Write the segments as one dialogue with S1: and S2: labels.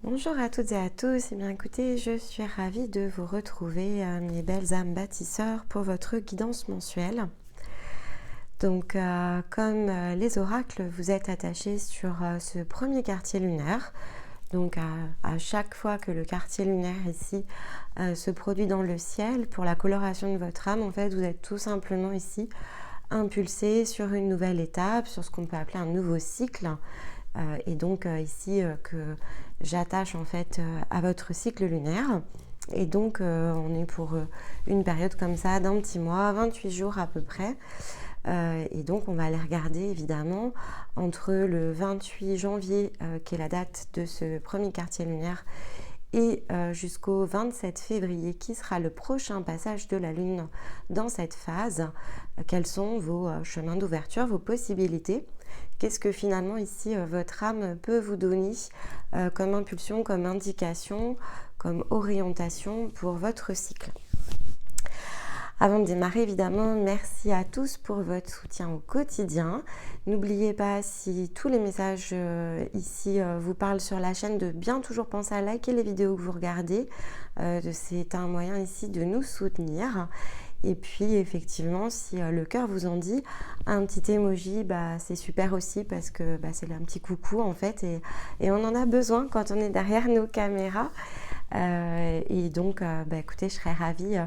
S1: Bonjour à toutes et à tous, et bien écoutez, je suis ravie de vous retrouver mes belles âmes bâtisseurs pour votre guidance mensuelle. Donc comme les oracles, vous êtes attachés sur ce premier quartier lunaire. Donc à chaque fois que le quartier lunaire ici se produit dans le ciel, pour la coloration de votre âme, en fait vous êtes tout simplement ici impulsé sur une nouvelle étape, sur ce qu'on peut appeler un nouveau cycle. Et donc ici que j'attache en fait à votre cycle lunaire. Et donc on est pour une période comme ça d'un petit mois, 28 jours à peu près. Et donc on va aller regarder évidemment entre le 28 janvier qui est la date de ce premier quartier lunaire et jusqu'au 27 février qui sera le prochain passage de la Lune dans cette phase. Quels sont vos chemins d'ouverture, vos possibilités? Qu'est-ce que finalement ici votre âme peut vous donner comme impulsion, comme indication, comme orientation pour votre cycle? Avant de démarrer, évidemment, merci à tous pour votre soutien au quotidien. N'oubliez pas, si tous les messages ici vous parlent sur la chaîne, de bien toujours penser à liker les vidéos que vous regardez. C'est un moyen ici de nous soutenir. Et puis effectivement, si le cœur vous en dit, un petit emoji, c'est super aussi parce que c'est un petit coucou en fait. Et on en a besoin quand on est derrière nos caméras. Et donc, écoutez, je serais ravie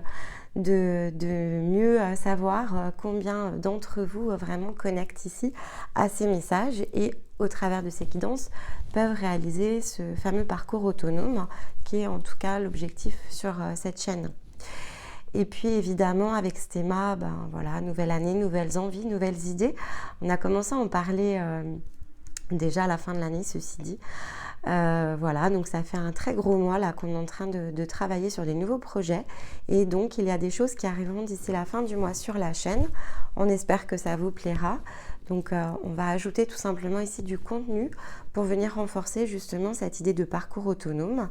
S1: de mieux savoir combien d'entre vous vraiment connectent ici à ces messages et au travers de ces guidances peuvent réaliser ce fameux parcours autonome qui est en tout cas l'objectif sur cette chaîne. Et puis évidemment avec ce thème, voilà, nouvelle année, nouvelles envies, nouvelles idées. On a commencé à en parler déjà à la fin de l'année, ceci dit. Voilà, donc ça fait un très gros mois là qu'on est en train de travailler sur des nouveaux projets et donc il y a des choses qui arriveront d'ici la fin du mois sur la chaîne. On espère que ça vous plaira. Donc on va ajouter tout simplement ici du contenu pour venir renforcer justement cette idée de parcours autonome.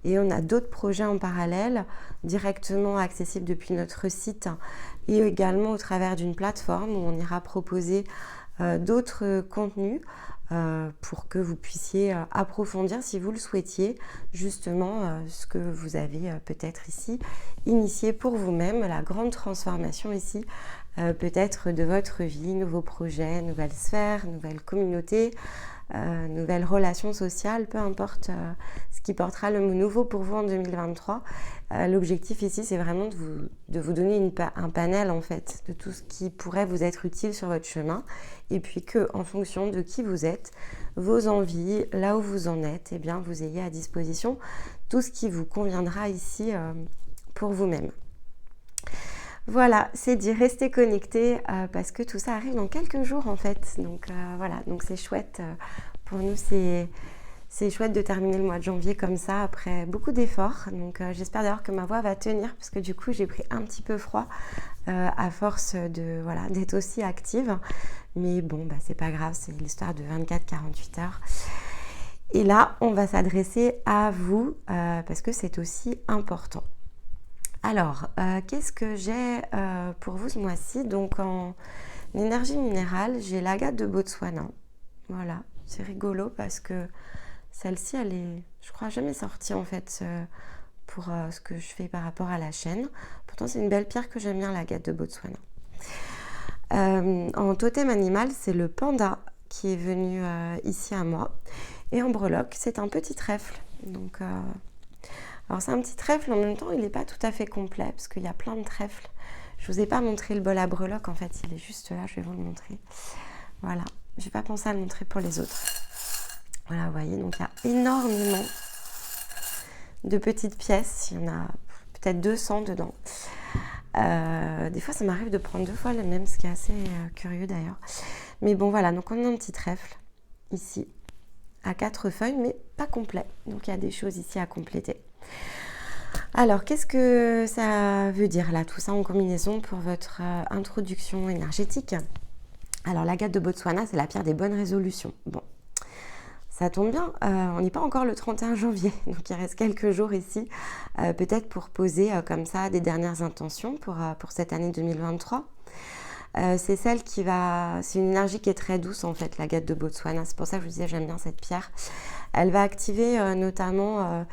S1: Et on a d'autres projets en parallèle directement accessibles depuis notre site et également au travers d'une plateforme où on ira proposer d'autres contenus pour que vous puissiez approfondir, si vous le souhaitiez, justement ce que vous avez peut-être ici initié pour vous-même, la grande transformation ici peut-être de votre vie, nouveaux projets, nouvelles sphères, nouvelles communautés, nouvelles relations sociales, peu importe ce qui portera le mot nouveau pour vous en 2023. L'objectif ici, c'est vraiment de vous donner un panel en fait de tout ce qui pourrait vous être utile sur votre chemin et puis que en fonction de qui vous êtes, vos envies, là où vous en êtes, eh bien vous ayez à disposition tout ce qui vous conviendra ici pour vous-même. Voilà, c'est dit, restez connectés parce que tout ça arrive dans quelques jours en fait. Donc voilà, donc c'est chouette. Pour nous, c'est chouette de terminer le mois de janvier comme ça après beaucoup d'efforts. Donc j'espère d'ailleurs que ma voix va tenir parce que du coup j'ai pris un petit peu froid à force d'être aussi active. Mais bon, c'est pas grave, c'est l'histoire de 24-48 heures. Et là, on va s'adresser à vous parce que c'est aussi important. Alors, qu'est-ce que j'ai pour vous ce mois-ci? Donc en énergie minérale, j'ai l'agate de Botswana. Voilà, c'est rigolo parce que celle-ci, elle est, je crois, jamais sortie en fait pour ce que je fais par rapport à la chaîne. Pourtant, c'est une belle pierre que j'aime bien, l'agate de Botswana. En totem animal, c'est le panda qui est venu ici à moi. Et en breloque, c'est un petit trèfle. Donc, alors c'est un petit trèfle, en même temps, il n'est pas tout à fait complet parce qu'il y a plein de trèfles. Je ne vous ai pas montré le bol à breloque, en fait, il est juste là, je vais vous le montrer. Voilà, je n'ai pas pensé à le montrer pour les autres. Voilà, vous voyez, donc il y a énormément de petites pièces. Il y en a peut-être 200 dedans. Des fois, ça m'arrive de prendre 2 fois le même, ce qui est assez curieux d'ailleurs. Mais bon, voilà, donc on a un petit trèfle ici, à 4 feuilles, mais pas complet. Donc il y a des choses ici à compléter. Alors, qu'est-ce que ça veut dire là, tout ça en combinaison pour votre introduction énergétique? Alors, l'agate de Botswana, c'est la pierre des bonnes résolutions. Bon, ça tombe bien, on n'est pas encore le 31 janvier, donc il reste quelques jours ici, peut-être pour poser comme ça des dernières intentions pour cette année 2023. C'est celle qui va... C'est une énergie qui est très douce en fait, l'agate de Botswana. C'est pour ça que je vous disais j'aime bien cette pierre. Elle va activer notamment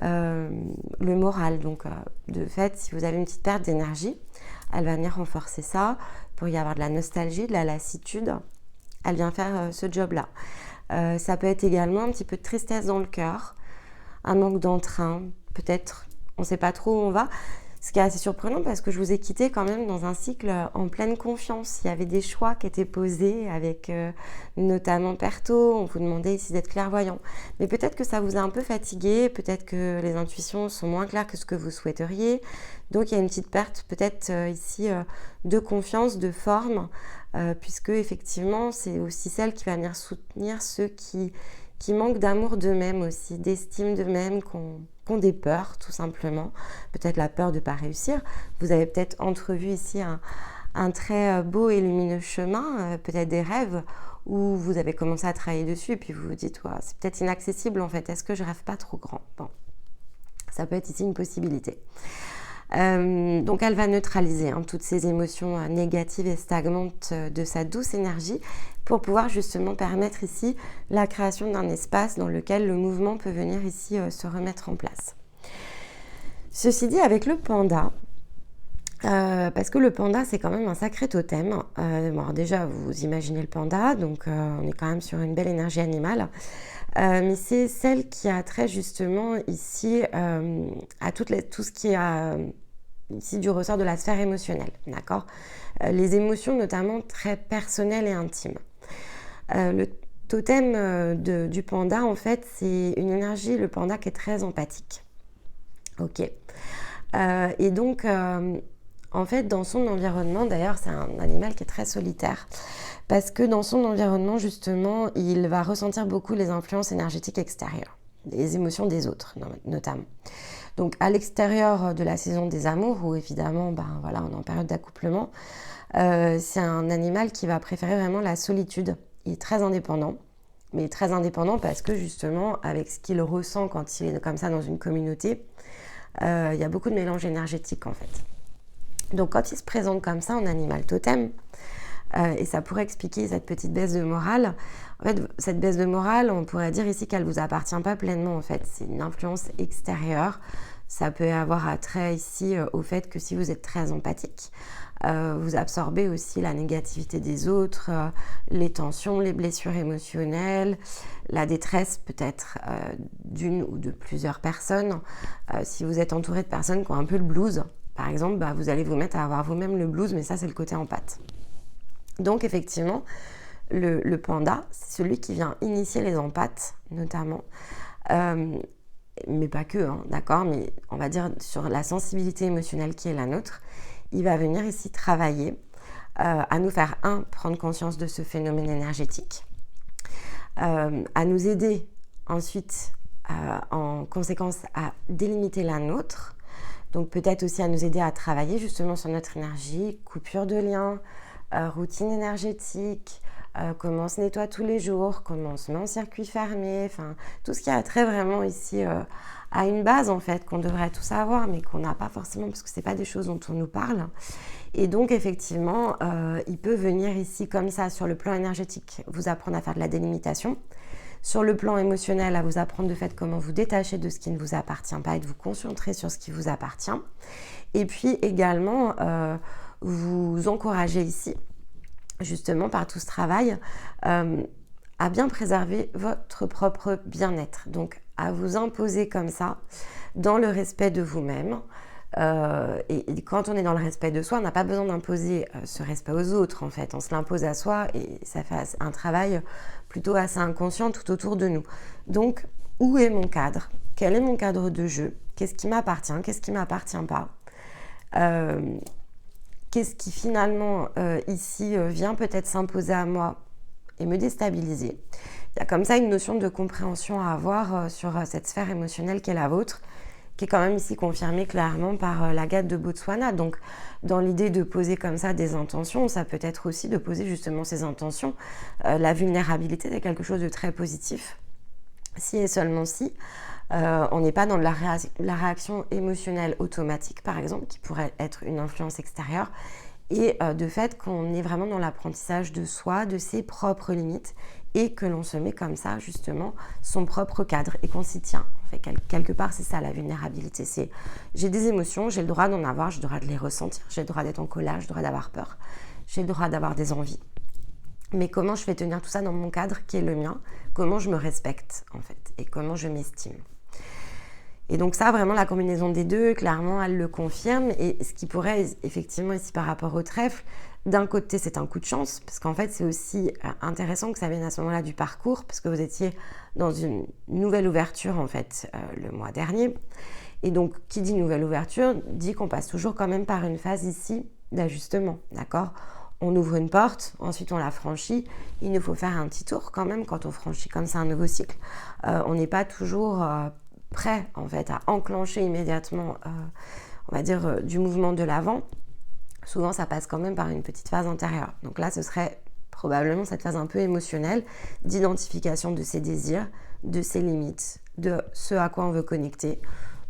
S1: le moral. Donc, de fait, si vous avez une petite perte d'énergie, elle va venir renforcer ça. Pour y avoir de la nostalgie, de la lassitude, elle vient faire ce job-là. Ça peut être également un petit peu de tristesse dans le cœur, un manque d'entrain, peut-être, on ne sait pas trop où on va. Ce qui est assez surprenant parce que je vous ai quitté quand même dans un cycle en pleine confiance. Il y avait des choix qui étaient posés avec notamment Perto, on vous demandait ici d'être clairvoyant. Mais peut-être que ça vous a un peu fatigué, peut-être que les intuitions sont moins claires que ce que vous souhaiteriez. Donc il y a une petite perte peut-être ici de confiance, de forme, puisque effectivement c'est aussi celle qui va venir soutenir ceux qui manquent d'amour d'eux-mêmes aussi, d'estime d'eux-mêmes, qui ont des peurs tout simplement, peut-être la peur de ne pas réussir. Vous avez peut-être entrevu ici un très beau et lumineux chemin, peut-être des rêves où vous avez commencé à travailler dessus et puis vous vous dites ouais, c'est peut-être inaccessible en fait, est-ce que je rêve pas trop grand? Bon, ça peut être ici une possibilité. Donc elle va neutraliser toutes ces émotions négatives et stagnantes de sa douce énergie pour pouvoir justement permettre ici la création d'un espace dans lequel le mouvement peut venir ici se remettre en place. Ceci dit, avec le panda, parce que le panda c'est quand même un sacré totem. Alors déjà vous imaginez le panda, donc on est quand même sur une belle énergie animale. Mais c'est celle qui a trait justement ici à tout ce qui est ici du ressort de la sphère émotionnelle, d'accord, les émotions notamment très personnelles et intimes. Le totem du panda, en fait, c'est une énergie, le panda, qui est très empathique. Ok. Et donc, en fait, dans son environnement, d'ailleurs, c'est un animal qui est très solitaire, parce que dans son environnement, justement, il va ressentir beaucoup les influences énergétiques extérieures, les émotions des autres, notamment. Donc, à l'extérieur de la saison des amours, où évidemment, voilà, on est en période d'accouplement, c'est un animal qui va préférer vraiment la solitude. Il est très indépendant, mais très indépendant parce que justement, avec ce qu'il ressent quand il est comme ça dans une communauté, il y a beaucoup de mélange énergétique en fait. Donc, quand il se présente comme ça en animal totem, et ça pourrait expliquer cette petite baisse de morale. En fait, cette baisse de morale, on pourrait dire ici qu'elle ne vous appartient pas pleinement en fait. C'est une influence extérieure. Ça peut avoir attrait ici au fait que si vous êtes très empathique, vous absorbez aussi la négativité des autres, les tensions, les blessures émotionnelles, la détresse peut-être d'une ou de plusieurs personnes. Si vous êtes entouré de personnes qui ont un peu le blues, par exemple, vous allez vous mettre à avoir vous-même le blues, mais ça c'est le côté empathe. Donc effectivement, le panda, c'est celui qui vient initier les empathes, notamment, mais pas que, d'accord, mais on va dire sur la sensibilité émotionnelle qui est la nôtre, il va venir ici travailler à nous faire, prendre conscience de ce phénomène énergétique, à nous aider ensuite, en conséquence, à délimiter la nôtre, donc peut-être aussi à nous aider à travailler justement sur notre énergie, coupure de liens, routine énergétique, comment on se nettoie tous les jours, comment on se met en circuit fermé, enfin tout ce qui a trait vraiment ici à une base en fait qu'on devrait tous savoir mais qu'on n'a pas forcément parce que c'est pas des choses dont on nous parle. Et donc effectivement il peut venir ici comme ça sur le plan énergétique vous apprendre à faire de la délimitation, sur le plan émotionnel à vous apprendre de fait comment vous détacher de ce qui ne vous appartient pas et de vous concentrer sur ce qui vous appartient, et puis également vous encourager ici, justement par tout ce travail, à bien préserver votre propre bien-être. Donc à vous imposer comme ça, dans le respect de vous-même. Et quand on est dans le respect de soi, on n'a pas besoin d'imposer ce respect aux autres en fait. On se l'impose à soi et ça fait un travail plutôt assez inconscient tout autour de nous. Donc, où est mon cadre? Quel est mon cadre de jeu? Qu'est-ce qui m'appartient? Qu'est-ce qui ne m'appartient pas? Qu'est-ce qui finalement ici vient peut-être s'imposer à moi et me déstabiliser? Il y a comme ça une notion de compréhension à avoir sur cette sphère émotionnelle qui est la vôtre, qui est quand même ici confirmée clairement par l'agate de Botswana. Donc dans l'idée de poser comme ça des intentions, ça peut être aussi de poser justement ces intentions. La vulnérabilité c'est quelque chose de très positif, si et seulement si on n'est pas dans la réaction émotionnelle automatique, par exemple, qui pourrait être une influence extérieure, et de fait qu'on est vraiment dans l'apprentissage de soi, de ses propres limites, et que l'on se met comme ça justement son propre cadre et qu'on s'y tient. En fait, quelque part, c'est ça la vulnérabilité. C'est j'ai des émotions, j'ai le droit d'en avoir, j'ai le droit de les ressentir, j'ai le droit d'être en colère, j'ai le droit d'avoir peur, j'ai le droit d'avoir des envies. Mais comment je fais tenir tout ça dans mon cadre qui est le mien? Comment je me respecte en fait et comment je m'estime? Et donc ça, vraiment, la combinaison des deux, clairement, elle le confirme. Et ce qui pourrait, effectivement, ici par rapport au trèfle, d'un côté, c'est un coup de chance, parce qu'en fait, c'est aussi intéressant que ça vienne à ce moment-là du parcours, parce que vous étiez dans une nouvelle ouverture, en fait, le mois dernier. Et donc, qui dit nouvelle ouverture, dit qu'on passe toujours quand même par une phase ici d'ajustement, d'accord? On ouvre une porte, ensuite on la franchit. Il nous faut faire un petit tour quand même quand on franchit comme ça un nouveau cycle. On n'est pas toujours prêt en fait à enclencher immédiatement, on va dire, du mouvement de l'avant. Souvent ça passe quand même par une petite phase antérieure. Donc là ce serait probablement cette phase un peu émotionnelle d'identification de ses désirs, de ses limites, de ce à quoi on veut connecter,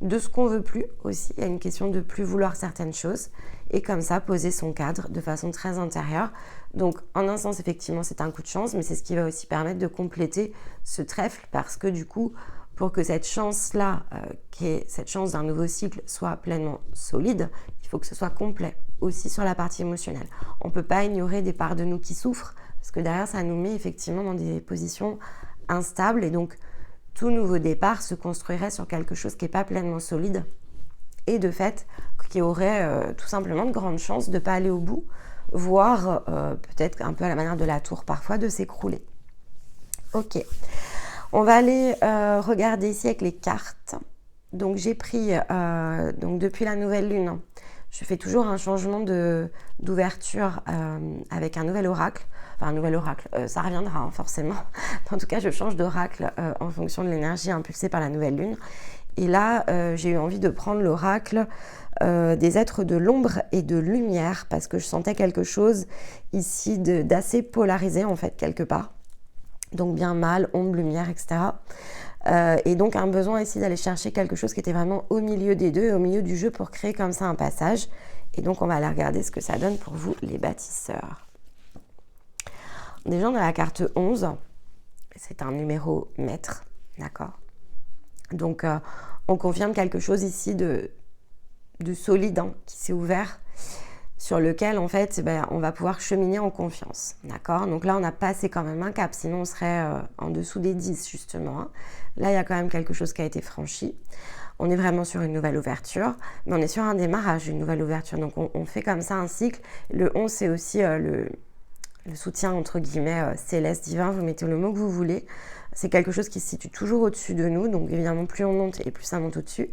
S1: de ce qu'on veut plus aussi. Il y a une question de plus vouloir certaines choses et comme ça poser son cadre de façon très intérieure. Donc en un sens effectivement c'est un coup de chance, mais c'est ce qui va aussi permettre de compléter ce trèfle parce que du coup pour que cette chance-là, qui est cette chance d'un nouveau cycle, soit pleinement solide, il faut que ce soit complet, aussi sur la partie émotionnelle. On ne peut pas ignorer des parts de nous qui souffrent, parce que derrière, ça nous met effectivement dans des positions instables, et donc tout nouveau départ se construirait sur quelque chose qui n'est pas pleinement solide, et de fait, qui aurait tout simplement de grandes chances de ne pas aller au bout, voire peut-être un peu à la manière de la tour parfois, de s'écrouler. Ok. On va aller regarder ici avec les cartes. Donc j'ai pris, donc depuis la nouvelle lune, je fais toujours un changement d'ouverture avec un nouvel oracle. Enfin un nouvel oracle, ça reviendra hein, forcément. En tout cas, je change d'oracle en fonction de l'énergie impulsée par la nouvelle lune. Et là, j'ai eu envie de prendre l'oracle des êtres de l'ombre et de lumière parce que je sentais quelque chose ici d'assez polarisé en fait quelque part. Donc bien mal, ombre, lumière, etc. Et donc un besoin ici d'aller chercher quelque chose qui était vraiment au milieu des deux, au milieu du jeu pour créer comme ça un passage. Et donc on va aller regarder ce que ça donne pour vous les bâtisseurs. Déjà on a la carte 11, c'est un numéro maître, d'accord? Donc on confirme quelque chose ici de solide hein, qui s'est ouvert, sur lequel en fait on va pouvoir cheminer en confiance, d'accord? Donc là on a passé quand même un cap, sinon on serait en dessous des 10 justement. Hein. Là il y a quand même quelque chose qui a été franchi. On est vraiment sur une nouvelle ouverture, mais on est sur un démarrage d'une nouvelle ouverture. Donc on fait comme ça un cycle. Le 11 c'est aussi le soutien entre guillemets céleste divin, vous mettez le mot que vous voulez. C'est quelque chose qui se situe toujours au-dessus de nous, donc évidemment plus on monte et plus ça monte au-dessus.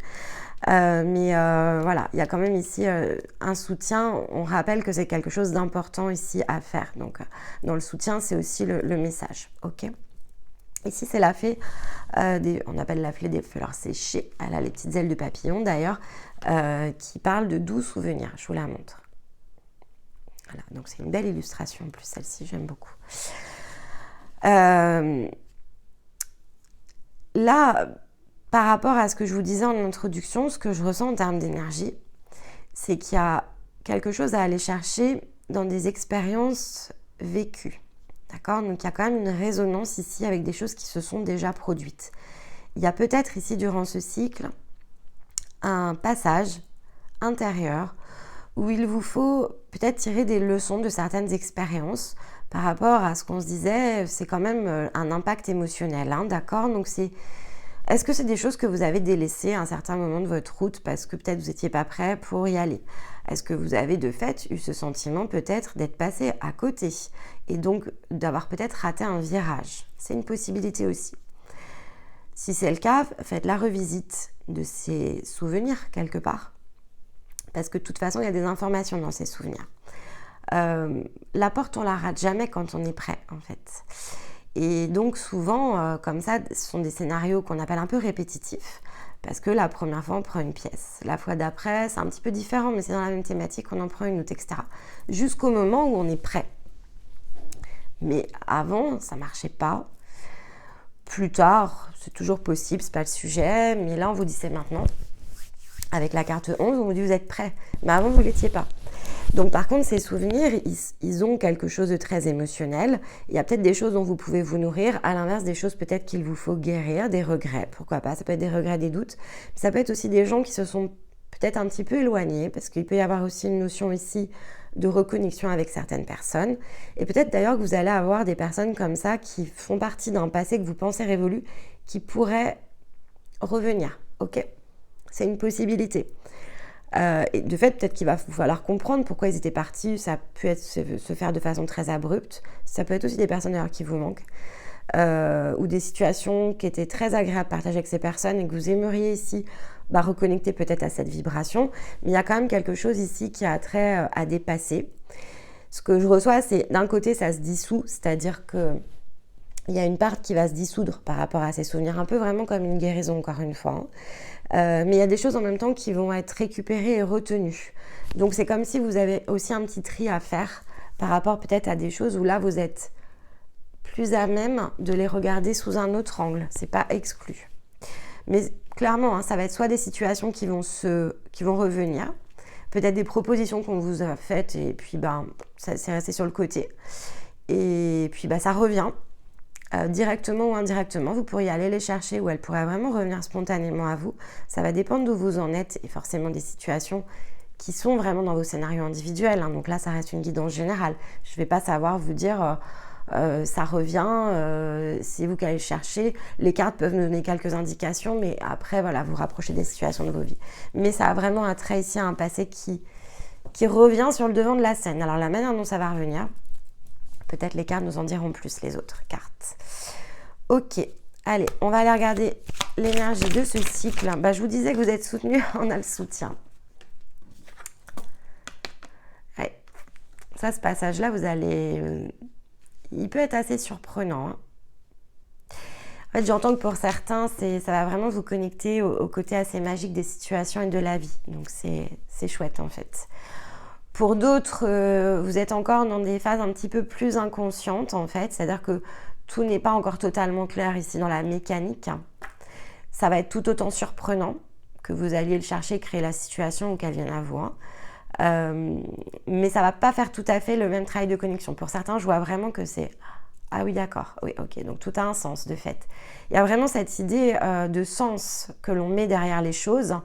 S1: Mais voilà, il y a quand même ici un soutien. On rappelle que c'est quelque chose d'important ici à faire. Donc, dans le soutien, c'est aussi le message. Ok. Ici, c'est la fée. On appelle la fée des fleurs séchées. Elle a les petites ailes de papillon d'ailleurs, qui parle de doux souvenirs. Je vous la montre. Voilà. Donc, c'est une belle illustration en plus. Celle-ci, j'aime beaucoup. Là. Par rapport à ce que je vous disais en introduction, ce que je ressens en termes d'énergie, c'est qu'il y a quelque chose à aller chercher dans des expériences vécues. D'accord? Donc il y a quand même une résonance ici avec des choses qui se sont déjà produites. Il y a peut-être ici durant ce cycle un passage intérieur où il vous faut peut-être tirer des leçons de certaines expériences par rapport à ce qu'on se disait, c'est quand même un impact émotionnel, hein, d'accord? Donc est-ce que c'est des choses que vous avez délaissées à un certain moment de votre route parce que peut-être vous n'étiez pas prêt pour y aller? Est-ce que vous avez de fait eu ce sentiment peut-être d'être passé à côté et donc d'avoir peut-être raté un virage? C'est une possibilité aussi. Si c'est le cas, faites la revisite de ces souvenirs quelque part parce que de toute façon, il y a des informations dans ces souvenirs. La porte, on la rate jamais quand on est prêt en fait. Et donc souvent, comme ça, ce sont des scénarios qu'on appelle un peu répétitifs, parce que la première fois, on prend une pièce. La fois d'après, c'est un petit peu différent, mais c'est dans la même thématique, on en prend une autre, etc. Jusqu'au moment où on est prêt. Mais avant, ça ne marchait pas. Plus tard, c'est toujours possible, c'est pas le sujet, mais là, on vous dit c'est maintenant. Avec la carte 11, on vous dit vous êtes prêt. Mais avant, vous ne l'étiez pas. Donc par contre, ces souvenirs, ils ont quelque chose de très émotionnel. Il y a peut-être des choses dont vous pouvez vous nourrir, à l'inverse des choses peut-être qu'il vous faut guérir, des regrets, pourquoi pas. Ça peut être des regrets, des doutes. Ça peut être aussi des gens qui se sont peut-être un petit peu éloignés, parce qu'il peut y avoir aussi une notion ici de reconnexion avec certaines personnes. Et peut-être d'ailleurs que vous allez avoir des personnes comme ça qui font partie d'un passé que vous pensez révolu, qui pourraient revenir, ok ? C'est une possibilité. Et de fait, peut-être qu'il va vous falloir comprendre pourquoi ils étaient partis. Ça peut être se faire de façon très abrupte. Ça peut être aussi des personnes d'ailleurs qui vous manquent. Ou des situations qui étaient très agréables à partager avec ces personnes et que vous aimeriez ici reconnecter peut-être à cette vibration. Mais il y a quand même quelque chose ici qui a trait à dépasser. Ce que je reçois, c'est d'un côté, ça se dissout, c'est-à-dire que il y a une part qui va se dissoudre par rapport à ces souvenirs, un peu vraiment comme une guérison, encore une fois. Mais il y a des choses en même temps qui vont être récupérées et retenues. Donc c'est comme si vous avez aussi un petit tri à faire par rapport peut-être à des choses où là vous êtes plus à même de les regarder sous un autre angle. C'est pas exclu. Mais clairement, ça va être soit des situations qui vont revenir, peut-être des propositions qu'on vous a faites et puis ça c'est resté sur le côté. Et puis ça revient. Directement ou indirectement, vous pourriez aller les chercher ou elles pourraient vraiment revenir spontanément à vous. Ça va dépendre d'où vous en êtes et forcément des situations qui sont vraiment dans vos scénarios individuels. Donc là, ça reste une guidance générale. Je ne vais pas savoir vous dire ça revient, c'est vous qui allez chercher. Les cartes peuvent nous donner quelques indications, mais après, voilà, vous rapprochez des situations de vos vies. Mais ça a vraiment un trait ici à un passé qui revient sur le devant de la scène. Alors la manière dont ça va revenir, peut-être les cartes nous en diront plus, les autres cartes. Ok, allez, on va aller regarder l'énergie de ce cycle. Je vous disais que vous êtes soutenu, on a le soutien. Ouais. Ça, ce passage-là, vous allez... il peut être assez surprenant. En fait, j'entends que pour certains, ça va vraiment vous connecter au côté assez magique des situations et de la vie. Donc, c'est chouette, en fait. Pour d'autres, vous êtes encore dans des phases un petit peu plus inconscientes, en fait. C'est-à-dire que tout n'est pas encore totalement clair ici dans la mécanique. Ça va être tout autant surprenant que vous alliez le chercher, créer la situation ou qu'elle vienne à vous. Mais ça ne va pas faire tout à fait le même travail de connexion. Pour certains, je vois vraiment que c'est... Ah oui, d'accord. Oui, ok. Donc, tout a un sens, de fait. Il y a vraiment cette idée de sens que l'on met derrière les choses.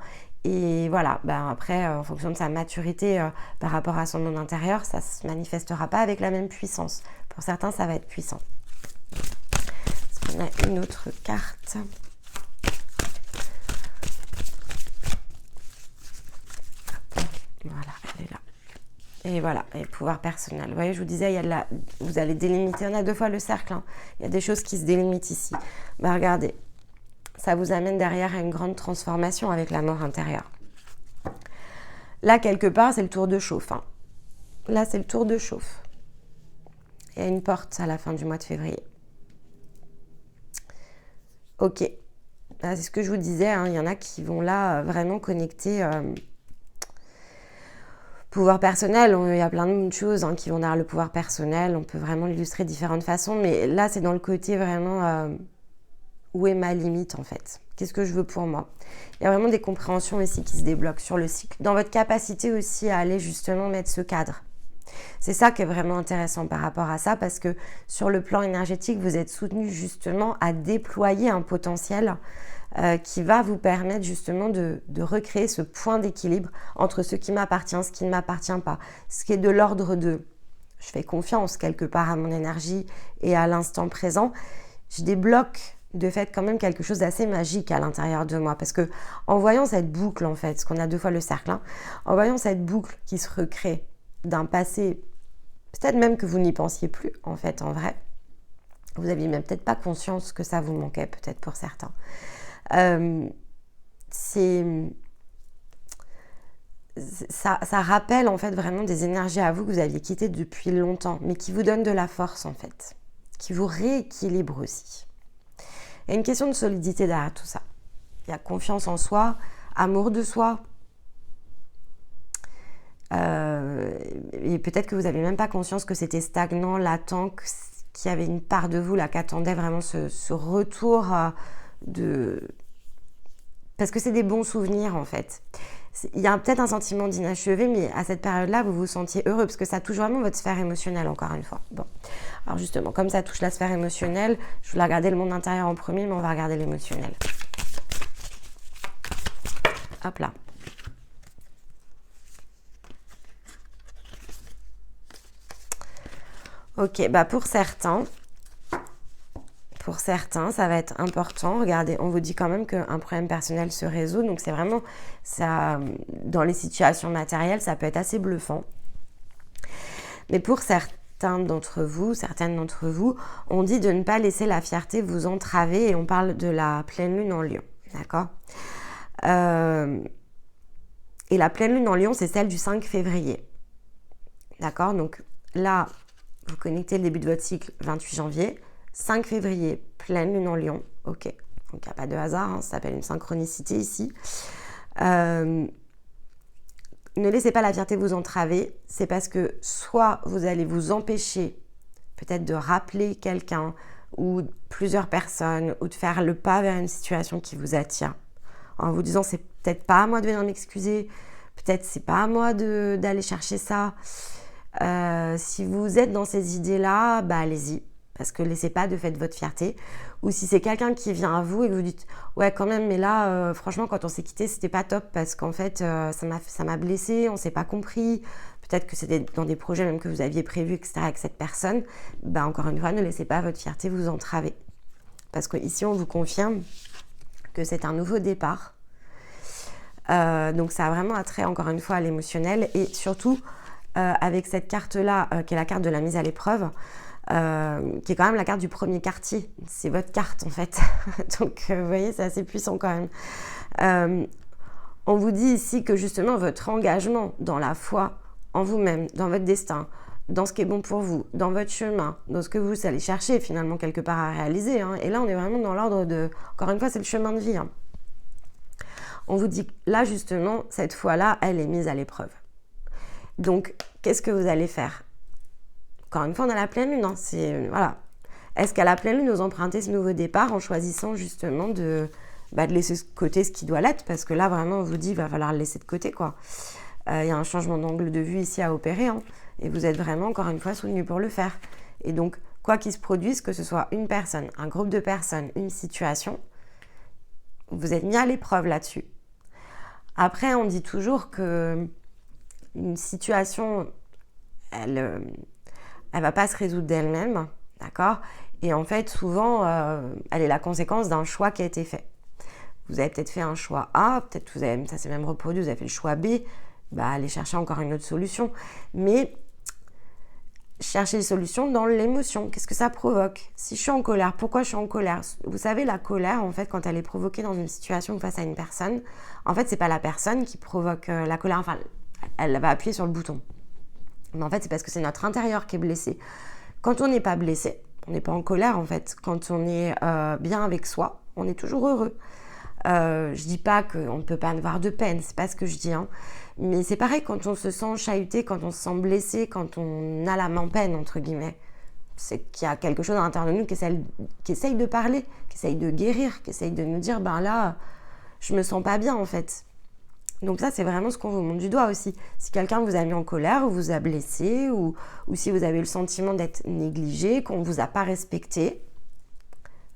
S1: Et voilà, après, en fonction de sa maturité par rapport à son monde intérieur, ça ne se manifestera pas avec la même puissance. Pour certains, ça va être puissant. Est-ce qu'on a une autre carte ? Voilà, elle est là. Et voilà, et pouvoir personnel. Vous voyez, je vous disais, vous allez délimiter, on a 2 fois le cercle. Il y a des choses qui se délimitent ici. Regardez. Ça vous amène derrière à une grande transformation avec la mort intérieure. Là, quelque part, c'est le tour de chauffe. Là, c'est le tour de chauffe. Il y a une porte à la fin du mois de février. Ok. Là, c'est ce que je vous disais. Il y en a qui vont là vraiment connecter pouvoir personnel. Il y a plein de choses qui vont derrière le pouvoir personnel. On peut vraiment l'illustrer de différentes façons. Mais là, c'est dans le côté vraiment... où est ma limite en fait? Qu'est-ce que je veux pour moi? Il y a vraiment des compréhensions ici qui se débloquent sur le cycle. Dans votre capacité aussi à aller justement mettre ce cadre. C'est ça qui est vraiment intéressant par rapport à ça parce que sur le plan énergétique, vous êtes soutenu justement à déployer un potentiel qui va vous permettre justement de recréer ce point d'équilibre entre ce qui m'appartient, ce qui ne m'appartient pas. Ce qui est de l'ordre de je fais confiance quelque part à mon énergie et à l'instant présent. Je débloque de fait quand même quelque chose d'assez magique à l'intérieur de moi parce que en voyant cette boucle en fait, parce qu'on a 2 fois le cercle, en voyant cette boucle qui se recrée d'un passé, peut-être même que vous n'y pensiez plus en fait en vrai, vous aviez même peut-être pas conscience que ça vous manquait peut-être pour certains. Ça rappelle en fait vraiment des énergies à vous que vous aviez quittées depuis longtemps, mais qui vous donnent de la force en fait, qui vous rééquilibrent aussi. Il y a une question de solidité derrière tout ça. Il y a confiance en soi, amour de soi. Et peut-être que vous n'avez même pas conscience que c'était stagnant, latent, qu'il y avait une part de vous là qui attendait vraiment ce retour de... Parce que c'est des bons souvenirs en fait. il y a peut-être un sentiment d'inachevé, mais à cette période-là, vous vous sentiez heureux parce que ça touche vraiment votre sphère émotionnelle, encore une fois. Bon, alors justement, comme ça touche la sphère émotionnelle, je voulais regarder le monde intérieur en premier, mais on va regarder l'émotionnel. Hop là. Ok, bah pour certains, ça va être important. Regardez, on vous dit quand même qu'un problème personnel se résout. Donc, c'est vraiment ça. Dans les situations matérielles, ça peut être assez bluffant. Mais pour certaines d'entre vous, on dit de ne pas laisser la fierté vous entraver. Et on parle de la pleine lune en Lion. D'accord ? Et la pleine lune en Lion, c'est celle du 5 février. D'accord ? Donc là, vous connectez le début de votre cycle 28 janvier. 5 février, pleine lune en Lion. Ok, donc il n'y a pas de hasard, hein, ça s'appelle une synchronicité ici. Ne laissez pas la fierté vous entraver. C'est parce que soit vous allez vous empêcher peut-être de rappeler quelqu'un ou plusieurs personnes ou de faire le pas vers une situation qui vous attire. En vous disant, c'est peut-être pas à moi de venir m'excuser, peut-être c'est pas à moi d'aller chercher ça. Si vous êtes dans ces idées-là, bah allez-y. Parce que laissez pas de fait votre fierté. Ou si c'est quelqu'un qui vient à vous et que vous dites ouais quand même, mais là franchement quand on s'est quitté c'était pas top parce qu'en fait ça m'a blessé, on s'est pas compris. Peut-être que c'était dans des projets même que vous aviez prévus, etc. avec cette personne. Bah encore une fois, ne laissez pas votre fierté vous entraver. Parce qu'ici on vous confirme que c'est un nouveau départ. Donc ça a vraiment attrait encore une fois à l'émotionnel. Et surtout avec cette carte-là qui est la carte de la mise à l'épreuve. Qui est quand même la carte du premier quartier. C'est votre carte en fait. Donc vous voyez, c'est assez puissant quand même. On vous dit ici que justement votre engagement dans la foi en vous-même, dans votre destin, dans ce qui est bon pour vous, dans votre chemin, dans ce que vous allez chercher finalement quelque part à réaliser. Hein. Et là on est vraiment dans l'ordre de... Encore une fois, c'est le chemin de vie. Hein. On vous dit là justement, cette foi-là, elle est mise à l'épreuve. Donc qu'est-ce que vous allez faire ? Encore une fois, on a la pleine lune. Hein. Voilà. Est-ce qu'à la pleine lune, vous empruntez ce nouveau départ en choisissant justement de laisser de côté ce qui doit l'être? Parce que là, vraiment, on vous dit qu'il va falloir le laisser de côté, quoi. Y a un changement d'angle de vue ici à opérer. Hein. Et vous êtes vraiment, encore une fois, soutenu pour le faire. Et donc, quoi qu'il se produise, que ce soit une personne, un groupe de personnes, une situation, vous êtes mis à l'épreuve là-dessus. Après, on dit toujours que une situation, elle va pas se résoudre d'elle-même, d'accord ? Et en fait, souvent, elle est la conséquence d'un choix qui a été fait. Vous avez peut-être fait un choix A, peut-être que ça s'est même reproduit, vous avez fait le choix B, allez chercher encore une autre solution. Mais chercher les solutions dans l'émotion. Qu'est-ce que ça provoque ? Si je suis en colère, pourquoi je suis en colère ? Vous savez, la colère, en fait, quand elle est provoquée dans une situation face à une personne, en fait, c'est pas la personne qui provoque la colère. Enfin, elle va appuyer sur le bouton. Mais en fait, c'est parce que c'est notre intérieur qui est blessé. Quand on n'est pas blessé, on n'est pas en colère en fait. Quand on est bien avec soi, on est toujours heureux. Je dis pas qu'on ne peut pas avoir de peine, c'est pas ce que je dis. Hein. Mais c'est pareil quand on se sent chahuté, quand on se sent blessé, quand on a la main peine, entre guillemets. C'est qu'il y a quelque chose à l'intérieur de nous qui essaye de parler, qui essaye de guérir, qui essaye de nous dire, là, je me sens pas bien en fait. Donc ça, c'est vraiment ce qu'on vous montre du doigt aussi. Si quelqu'un vous a mis en colère ou vous a blessé ou si vous avez le sentiment d'être négligé, qu'on ne vous a pas respecté,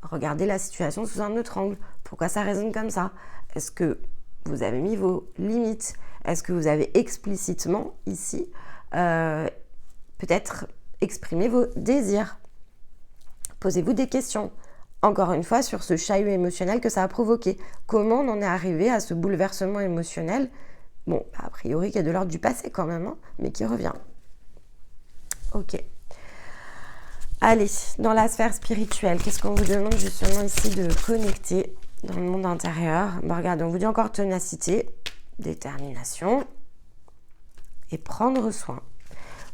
S1: regardez la situation sous un autre angle. Pourquoi ça résonne comme ça ? Est-ce que vous avez mis vos limites ? Est-ce que vous avez explicitement ici peut-être exprimé vos désirs ? Posez-vous des questions. Encore une fois, sur ce chahut émotionnel que ça a provoqué. Comment on en est arrivé à ce bouleversement émotionnel ? Bon, a priori, qui est de l'ordre du passé quand même, hein, mais qui revient. Ok. Allez, dans la sphère spirituelle, qu'est-ce qu'on vous demande justement ici de connecter dans le monde intérieur ? Regardez, on vous dit encore ténacité, détermination et prendre soin.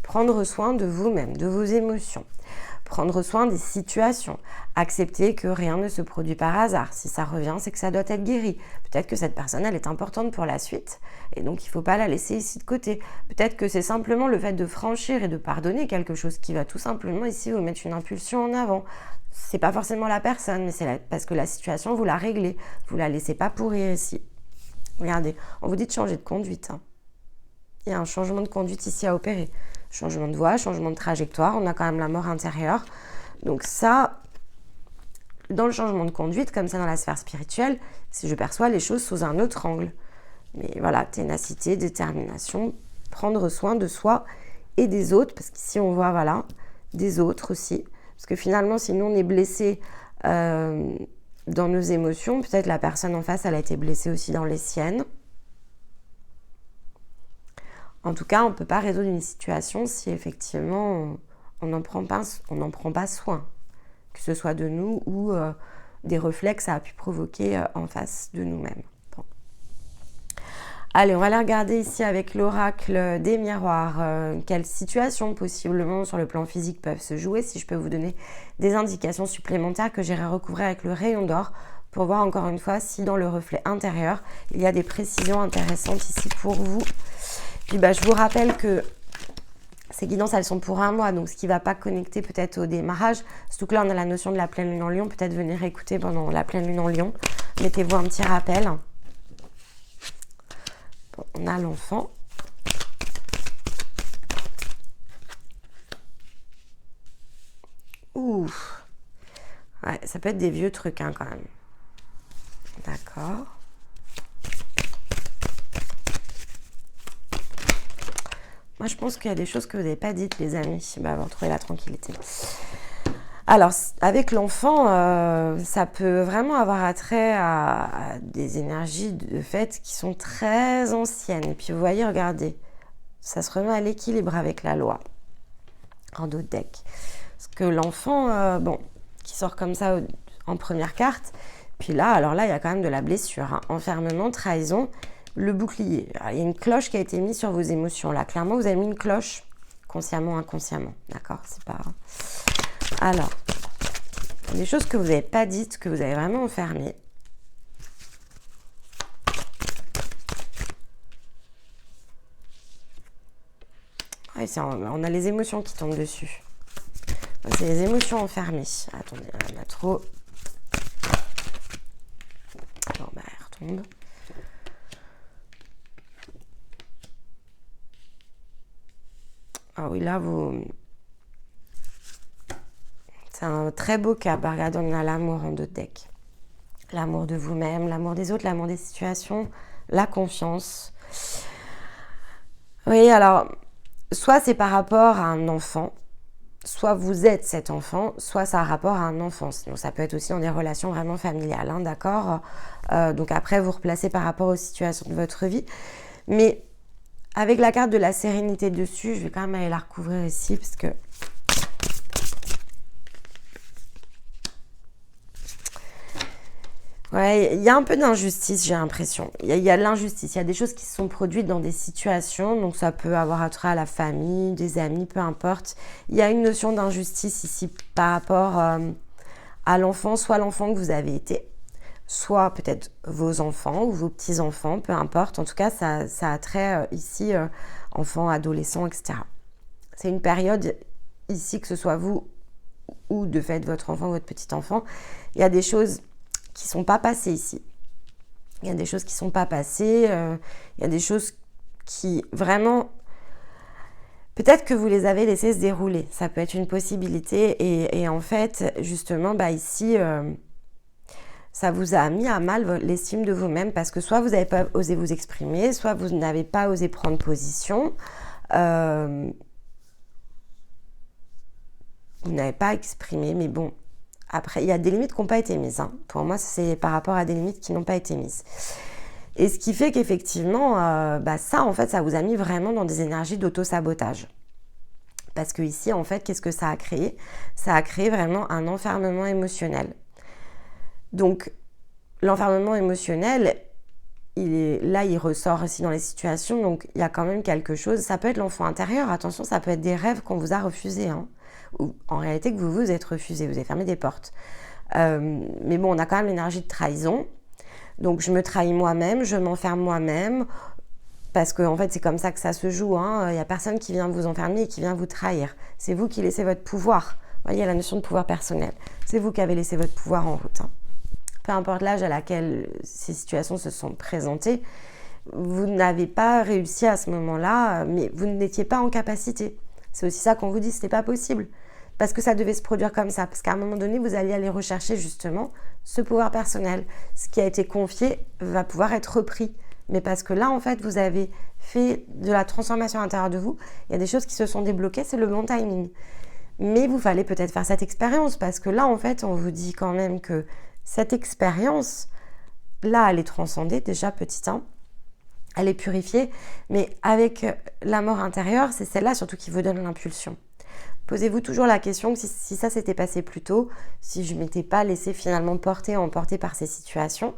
S1: Prendre soin de vous-même, de vos émotions. Prendre soin des situations, accepter que rien ne se produit par hasard. Si ça revient, c'est que ça doit être guéri. Peut-être que cette personne, elle est importante pour la suite et donc il ne faut pas la laisser ici de côté. Peut-être que c'est simplement le fait de franchir et de pardonner quelque chose qui va tout simplement ici vous mettre une impulsion en avant. C'est pas forcément la personne, mais c'est parce que la situation, vous la réglez. Vous la laissez pas pourrir ici. Regardez, on vous dit de changer de conduite. Hein. Il y a un changement de conduite ici à opérer. Changement de voie, changement de trajectoire. On a quand même la mort intérieure. Donc ça, dans le changement de conduite, comme ça dans la sphère spirituelle, si je perçois les choses sous un autre angle. Mais voilà, ténacité, détermination, prendre soin de soi et des autres. Parce qu'ici, on voit, voilà, des autres aussi. Parce que finalement, si nous, on est blessé dans nos émotions, peut-être la personne en face, elle a été blessée aussi dans les siennes. En tout cas, on ne peut pas résoudre une situation si effectivement on n'en prend pas soin, que ce soit de nous ou des reflets que ça a pu provoquer en face de nous-mêmes. Bon. Allez, on va aller regarder ici avec l'oracle des miroirs quelles situations possiblement sur le plan physique peuvent se jouer, si je peux vous donner des indications supplémentaires que j'irai recouvrir avec le rayon d'or pour voir encore une fois si dans le reflet intérieur, il y a des précisions intéressantes ici pour vous. Puis je vous rappelle que ces guidances, elles sont pour un mois, donc ce qui ne va pas connecter peut-être au démarrage, surtout que là, on a la notion de la pleine lune en lion, peut-être venir écouter pendant la pleine lune en lion. Mettez-vous un petit rappel. Bon, on a l'enfant. Ouh. Ouais, ça peut être des vieux trucs hein, quand même. D'accord. Moi, je pense qu'il y a des choses que vous n'avez pas dites, les amis, avant de trouver la tranquillité. Alors, avec l'enfant, ça peut vraiment avoir attrait à des énergies de fait qui sont très anciennes. Et puis, vous voyez, regardez, ça se remet à l'équilibre avec la loi en dos de deck. Parce que l'enfant, qui sort comme ça en première carte, puis là, alors là, il y a quand même de la blessure. Hein. Enfermement, trahison, le bouclier. Alors, il y a une cloche qui a été mise sur vos émotions. Là, clairement, vous avez mis une cloche, consciemment, inconsciemment. D'accord, c'est pas... Alors, des choses que vous n'avez pas dites, que vous avez vraiment enfermées. Ouais, on a les émotions qui tombent dessus. C'est les émotions enfermées. Attendez, on a trop... Bon, elle retombe. Ah oui, là, c'est un très beau cap. Regardez, on a l'amour en deux decks. L'amour de vous-même, l'amour des autres, l'amour des situations, la confiance. Oui, alors, soit c'est par rapport à un enfant, soit vous êtes cet enfant, soit ça a rapport à un enfant. Sinon, ça peut être aussi dans des relations vraiment familiales, hein, d'accord ? Donc après, vous replacez par rapport aux situations de votre vie. Mais avec la carte de la sérénité dessus, je vais quand même aller la recouvrir ici, parce que... Ouais, il y a un peu d'injustice, j'ai l'impression. Il y a de l'injustice, il y a des choses qui se sont produites dans des situations, donc ça peut avoir attrait à la famille, des amis, peu importe. Il y a une notion d'injustice ici par rapport à l'enfant, soit l'enfant que vous avez été, soit peut-être vos enfants ou vos petits-enfants, peu importe. En tout cas, ça a trait ici, enfants, adolescents, etc. C'est une période ici, que ce soit vous ou de fait votre enfant ou votre petit-enfant, il y a des choses qui ne sont pas passées ici. Il y a des choses qui ne sont pas passées, il y a des choses qui vraiment... Peut-être que vous les avez laissées se dérouler, ça peut être une possibilité. Et en fait, justement, ici... ça vous a mis à mal l'estime de vous-même parce que soit vous n'avez pas osé vous exprimer, soit vous n'avez pas osé prendre position. Vous n'avez pas exprimé, mais bon, après, il y a des limites qui n'ont pas été mises. Hein. Pour moi, c'est par rapport à des limites qui n'ont pas été mises. Et ce qui fait qu'effectivement, ça, en fait, ça vous a mis vraiment dans des énergies d'auto-sabotage. Parce que ici, en fait, qu'est-ce que ça a créé ? Ça a créé vraiment un enfermement émotionnel. Donc, l'enfermement émotionnel, il ressort aussi dans les situations, donc il y a quand même quelque chose. Ça peut être l'enfant intérieur, attention, ça peut être des rêves qu'on vous a refusés, hein, ou en réalité que vous vous êtes refusé, vous avez fermé des portes. Mais bon, on a quand même l'énergie de trahison, donc je me trahis moi-même, je m'enferme moi-même, parce qu'en fait, c'est comme ça que ça se joue, hein. Il n'y a personne qui vient vous enfermer et qui vient vous trahir. C'est vous qui laissez votre pouvoir. Vous voyez, la notion de pouvoir personnel. C'est vous qui avez laissé votre pouvoir en route, hein. peu importe l'âge à laquelle ces situations se sont présentées, vous n'avez pas réussi à ce moment-là, mais vous n'étiez pas en capacité. C'est aussi ça qu'on vous dit, ce n'est pas possible. Parce que ça devait se produire comme ça. Parce qu'à un moment donné, vous alliez aller rechercher justement ce pouvoir personnel. Ce qui a été confié va pouvoir être repris. Mais parce que là, en fait, vous avez fait de la transformation à l'intérieur de vous. Il y a des choses qui se sont débloquées, c'est le bon timing. Mais vous fallait peut-être faire cette expérience. Parce que là, en fait, on vous dit quand même que cette expérience, là, elle est transcendée déjà petit 1. Elle est purifiée. Mais avec la mort intérieure, c'est celle-là surtout qui vous donne l'impulsion. Posez-vous toujours la question que si ça s'était passé plus tôt, si je ne m'étais pas laissé finalement emporter par ces situations,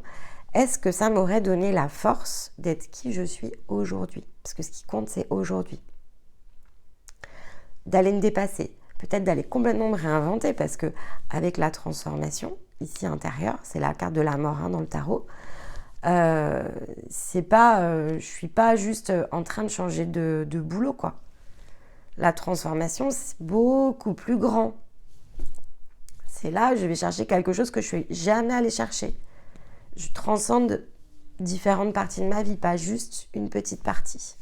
S1: est-ce que ça m'aurait donné la force d'être qui je suis aujourd'hui? Parce que ce qui compte, c'est aujourd'hui. D'aller me dépasser, peut-être d'aller complètement me réinventer, parce que avec la transformation, ici intérieure, c'est la carte de la mort dans le tarot, c'est pas, je suis pas juste en train de changer de boulot, quoi. La transformation, c'est beaucoup plus grand. C'est là, je vais chercher quelque chose que je ne suis jamais allée chercher. Je transcende différentes parties de ma vie, pas juste une petite partie.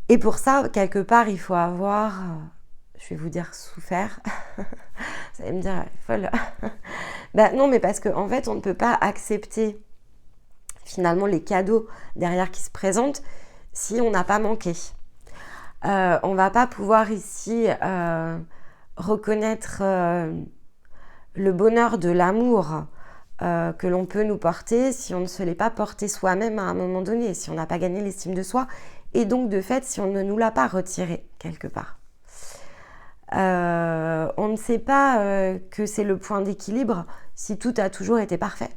S1: Et pour ça, quelque part, il faut avoir, je vais vous dire souffert. Vous allez me dire, folle. Ben non, mais parce qu'en fait, on ne peut pas accepter finalement les cadeaux derrière qui se présentent si on n'a pas manqué. On va pas pouvoir ici reconnaître le bonheur de l'amour que l'on peut nous porter si on ne se l'est pas porté soi-même à un moment donné, si on n'a pas gagné l'estime de soi, et donc de fait si on ne nous l'a pas retiré quelque part. On ne sait pas que c'est le point d'équilibre si tout a toujours été parfait.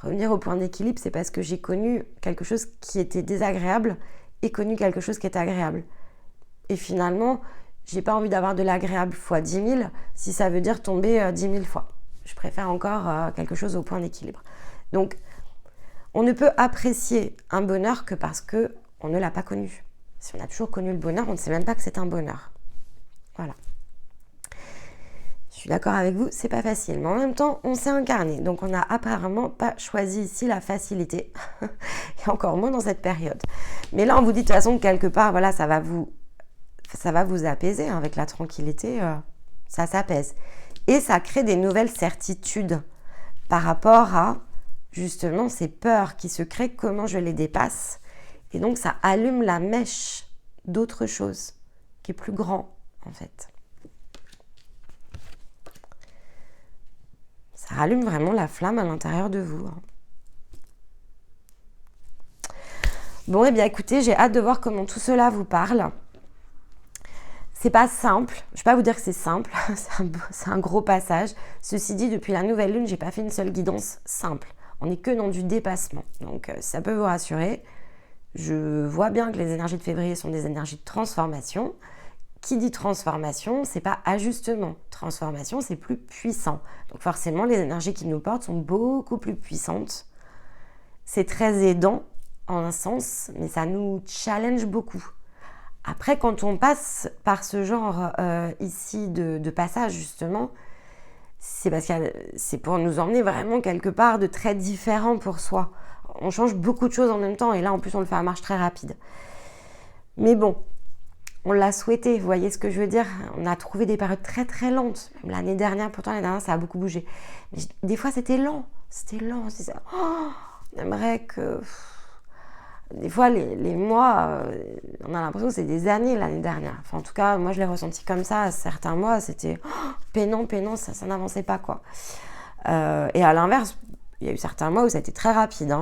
S1: Revenir au point d'équilibre, c'est parce que j'ai connu quelque chose qui était désagréable et connu quelque chose qui est agréable. Et finalement, j'ai pas envie d'avoir de l'agréable fois 10 000 si ça veut dire tomber 10 000 fois. Je préfère encore quelque chose au point d'équilibre. Donc, on ne peut apprécier un bonheur que parce qu'on ne l'a pas connu. Si on a toujours connu le bonheur, on ne sait même pas que c'est un bonheur. Voilà. Je suis d'accord avec vous, c'est pas facile. Mais en même temps, on s'est incarné. Donc, on n'a apparemment pas choisi ici la facilité. Et encore moins dans cette période. Mais là, on vous dit de toute façon, quelque part, voilà, ça va vous apaiser. Avec la tranquillité, ça s'apaise. Et ça crée des nouvelles certitudes par rapport à, justement, ces peurs qui se créent, comment je les dépasse. Et donc, ça allume la mèche d'autre chose, qui est plus grand, en fait. Ça rallume vraiment la flamme à l'intérieur de vous. Bon, eh bien, écoutez, j'ai hâte de voir comment tout cela vous parle. C'est pas simple. Je ne vais pas vous dire que c'est simple. C'est un gros passage. Ceci dit, depuis la nouvelle lune, j'ai pas fait une seule guidance simple. On n'est que dans du dépassement. Donc, ça peut vous rassurer. Je vois bien que les énergies de février sont des énergies de transformation. Qui dit transformation, c'est pas ajustement. Transformation, c'est plus puissant. Donc forcément, les énergies qui nous portent sont beaucoup plus puissantes. C'est très aidant en un sens, mais ça nous challenge beaucoup. Après, quand on passe par ce genre ici de passage, justement, c'est parce que c'est pour nous emmener vraiment quelque part de très différent pour soi. On change beaucoup de choses en même temps, et là, en plus, on le fait à marche très rapide. Mais bon, on l'a souhaité, vous voyez ce que je veux dire? On a trouvé des périodes très très lentes. Même l'année dernière, pourtant l'année dernière, ça a beaucoup bougé. Mais des fois, c'était lent. C'était lent. On aimerait que... Des fois, les mois, on a l'impression que c'est des années l'année dernière. Enfin, en tout cas, moi, je l'ai ressenti comme ça. Certains mois, c'était peinant, ça n'avançait pas, quoi. Et à l'inverse, il y a eu certains mois où ça a été très rapide,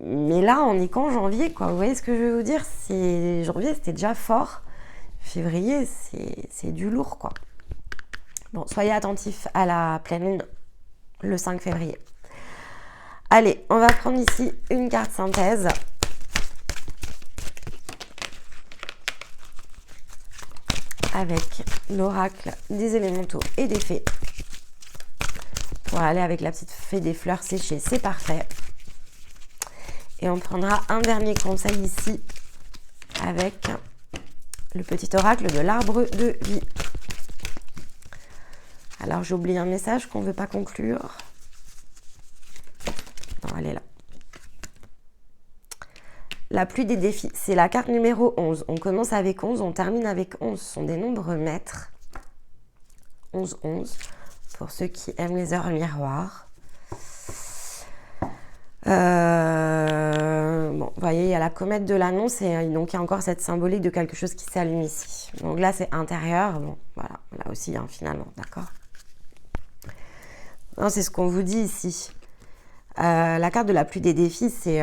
S1: mais là, on est qu'en janvier, quoi. Vous voyez ce que je veux vous dire? Janvier, c'était déjà fort. Février, c'est du lourd, quoi. Bon, soyez attentifs à la pleine lune le 5 février. Allez, on va prendre ici une carte synthèse. Avec l'oracle des élémentaux et des fées. Pour aller avec la petite fée des fleurs séchées, c'est parfait. Et on prendra un dernier conseil ici avec le petit oracle de l'arbre de vie. Alors, j'ai oublié un message qu'on ne veut pas conclure. Non, elle est là. La pluie des défis, c'est la carte numéro 11. On commence avec 11, on termine avec 11. Ce sont des nombres maîtres. 11, 11. Pour ceux qui aiment les heures miroirs. Bon, vous voyez, il y a la comète de l'annonce et donc il y a encore cette symbolique de quelque chose qui s'allume ici. Donc là, c'est intérieur. Bon, voilà, là aussi, hein, finalement, d'accord. C'est ce qu'on vous dit ici. La carte de la pluie des défis, c'est...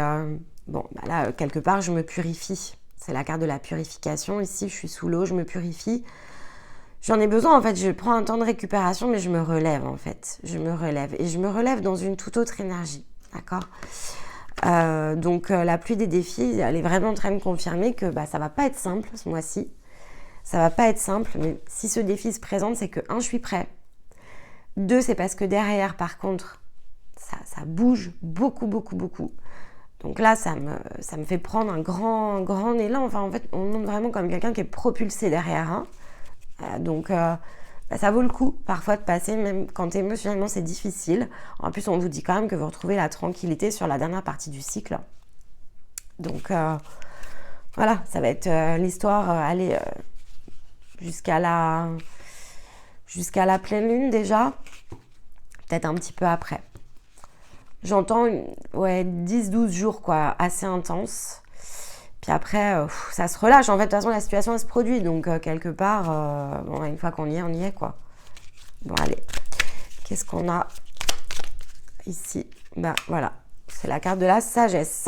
S1: bon, bah là, quelque part, je me purifie. C'est la carte de la purification. Ici, je suis sous l'eau, je me purifie. J'en ai besoin, en fait. Je prends un temps de récupération, mais je me relève, en fait. Je me relève. Et je me relève dans une toute autre énergie. D'accord ? Donc, la pluie des défis, elle est vraiment en train de confirmer que bah, ça va pas être simple ce mois-ci. Ça va pas être simple, mais si ce défi se présente, c'est que 1, je suis prêt. 2, c'est parce que derrière, par contre, ça bouge beaucoup, beaucoup, beaucoup. Donc là, ça me fait prendre un grand élan. Enfin, en fait, on montre vraiment comme quelqu'un qui est propulsé derrière. Hein. Donc, bah, ça vaut le coup, parfois, de passer, même quand émotionnellement, c'est difficile. En plus, on vous dit quand même que vous retrouvez la tranquillité sur la dernière partie du cycle. Donc, voilà, ça va être l'histoire, allez, jusqu'à la pleine lune déjà. Peut-être un petit peu après. J'entends 10-12 jours, quoi, assez intense. Puis après, ça se relâche. En fait, de toute façon, la situation, elle se produit. Donc, quelque part, bon, une fois qu'on y est, quoi. Bon, allez. Qu'est-ce qu'on a ici? Ben, voilà. C'est la carte de la sagesse.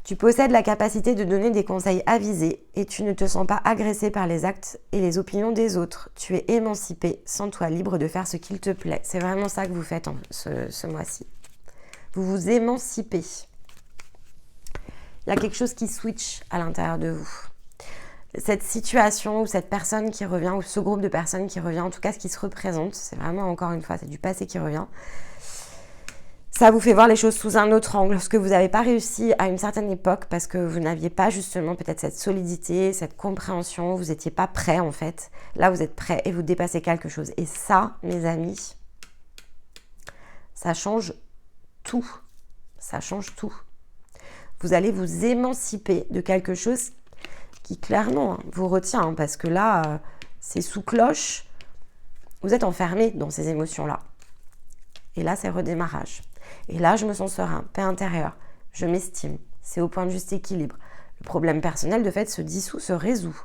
S1: Tu possèdes la capacité de donner des conseils avisés et tu ne te sens pas agressé par les actes et les opinions des autres. Tu es émancipé, sens-toi libre de faire ce qu'il te plaît. C'est vraiment ça que vous faites ce mois-ci. Vous vous émancipez. Il y a quelque chose qui switch à l'intérieur de vous. Cette situation ou cette personne qui revient, ou ce groupe de personnes qui revient, en tout cas ce qui se représente, c'est vraiment encore une fois, c'est du passé qui revient. Ça vous fait voir les choses sous un autre angle, ce que vous n'avez pas réussi à une certaine époque parce que vous n'aviez pas justement peut-être cette solidité, cette compréhension, vous n'étiez pas prêt en fait. Là, vous êtes prêt et vous dépassez quelque chose. Et ça, mes amis, ça change tout. Ça change tout. Vous allez vous émanciper de quelque chose qui clairement vous retient hein, parce que là, c'est sous cloche. Vous êtes enfermé dans ces émotions-là. Et là, c'est redémarrage. Et là, je me sens serein, paix intérieure, je m'estime, c'est au point de juste équilibre. Le problème personnel, de fait, se dissout, se résout.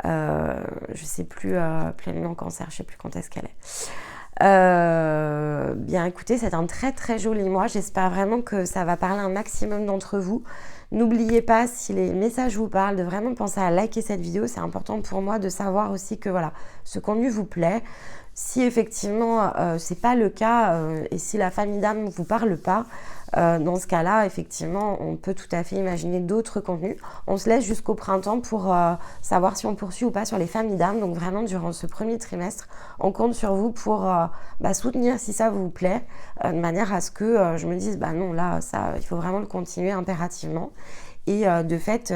S1: Je ne sais plus, pleinement cancer, je ne sais plus quand est-ce qu'elle est. Bien, écoutez, c'est un très très joli mois. J'espère vraiment que ça va parler à un maximum d'entre vous. N'oubliez pas, si les messages vous parlent, de vraiment penser à liker cette vidéo. C'est important pour moi de savoir aussi que voilà, ce contenu vous plaît. Si effectivement c'est pas le cas et si la famille d'âme ne vous parle pas, dans ce cas-là, effectivement, on peut tout à fait imaginer d'autres contenus. On se laisse jusqu'au printemps pour savoir si on poursuit ou pas sur les familles d'âme. Donc vraiment, durant ce premier trimestre, on compte sur vous pour soutenir si ça vous plaît, de manière à ce que je me dise, bah non, là, ça, il faut vraiment le continuer impérativement. Et de fait,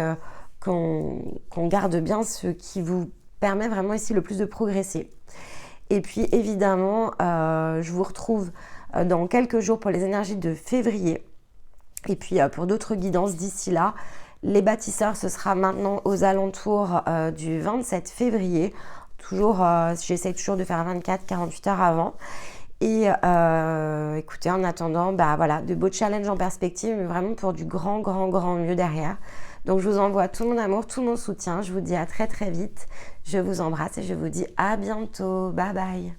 S1: qu'on garde bien ce qui vous permet vraiment ici le plus de progresser. Et puis évidemment, je vous retrouve dans quelques jours pour les énergies de février. Et puis pour d'autres guidances d'ici là, les bâtisseurs, ce sera maintenant aux alentours du 27 février. Toujours, j'essaie toujours de faire 24-48 heures avant. Et écoutez, en attendant, voilà, de beaux challenges en perspective, mais vraiment pour du grand mieux derrière. Donc je vous envoie tout mon amour, tout mon soutien. Je vous dis à très très vite. Je vous embrasse et je vous dis à bientôt. Bye bye.